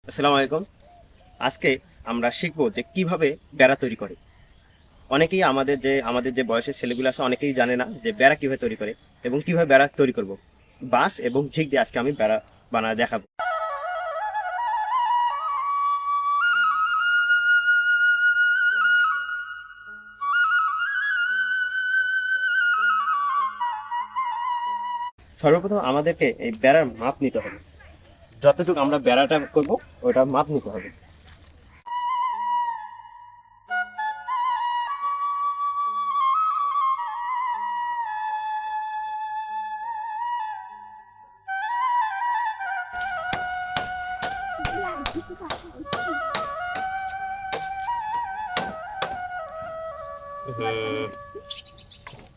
আসসালামু আলাইকুম। আজকে আমরা শিখব যে কিভাবে বেড়া তৈরি করে। অনেকেই আমাদের যে বয়সের ছেলেগুলো আছে অনেকেই জানে না যে বেড়া কিভাবে তৈরি করে এবং কিভাবে বেড়া তৈরি করব। বাঁশ এবং ঝিক দিয়ে আজকে আমি বেড়া বানায় দেখাবো। সর্বপ্রথম আমাদেরকে এই বেড়ার মাপ নিতে হবে। যতটুকু আমরা বেড়াটা করব ওটা মাপ নিতে হবে।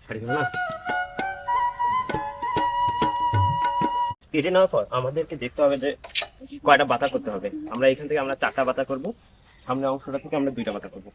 সরি না, কেটে নেওয়ার পর আমাদেরকে দেখতে হবে যে কয়টা বাতা করতে হবে। আমরা এখান থেকে আমরা 4টা বাতা করব, সামনের অংশটা থেকে আমরা 2টা বাতা করব।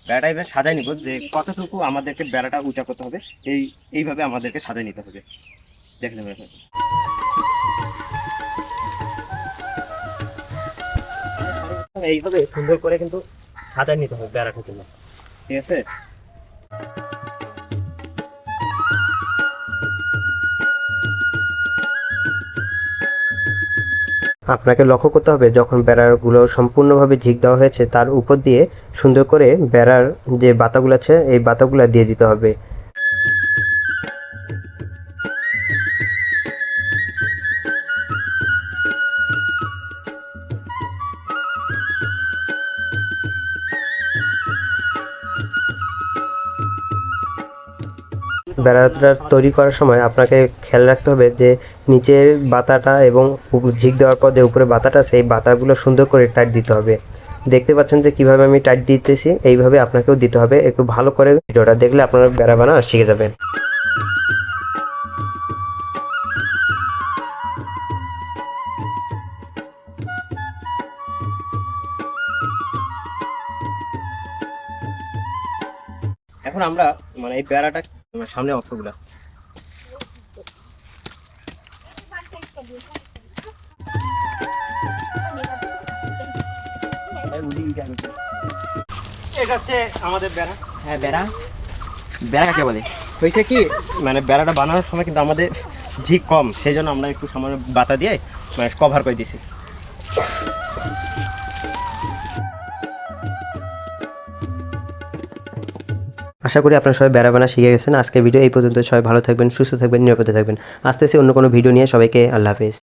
বেড়াটা এবার সাজাই নিব যে কতটুকু আমাদেরকে বেড়াটা উঁচা করতে হবে। এইভাবে আমাদেরকে সাজাই নিতে হবে। দেখে নেবেন এখন। এইভাবে সুন্দর করে কিন্তু সাজাই নিতে হবে বেড়াটার জন্য, ঠিক আছে। আপনাকে লক্ষ্য করতে হবে যখন বেড়াগুলো সম্পূর্ণভাবে ঝিক দেওয়া হয়েছে তার উপর দিয়ে সুন্দর করে বেড়ার যে বাতাগুলো আছে এই বাতাগুলো দিয়ে দিতে হবে। বেড়াটা তৈরি করার সময় আপনাকে খেয়াল রাখতে হবে যে নিচের বাতাটা এবং ঝিক দেওয়ার পর যে উপরে বাতাটা সেই বাতাগুলো সুন্দর করে টাইট দিতে হবে। দেখতে পাচ্ছেন যে কিভাবে আমি টাইট দিতেছি, এইভাবে আপনাকেও দিতে হবে। একটু ভালো করে ভিডিওটা দেখলে আপনারা বেড়া বানানো শিখে যাবেন। এখন আমরা এই বেড়াটা সামনে অংশগুলা এটা হচ্ছে আমাদের বেড়া। হ্যাঁ, বেড়া বেড়া কাকে বলে? হয়েছে কি বেড়াটা বানানোর সময় কিন্তু আমাদের ঝিক কম, সেই জন্য আমরা একটু সামান্য বাতা দিয়ে কভার করে দিছি। আশা করি আপনারা সবাই বেড়া বানা শিখে গেছেন। আজকের ভিডিও এই পর্যন্ত। সবাই ভালো থাকবেন, সুস্থ থাকবেন, নিরাপদে থাকবেন। আসতেছি অন্য কোনো ভিডিও নিয়ে। সবাইকে আল্লাহ হাফেজ।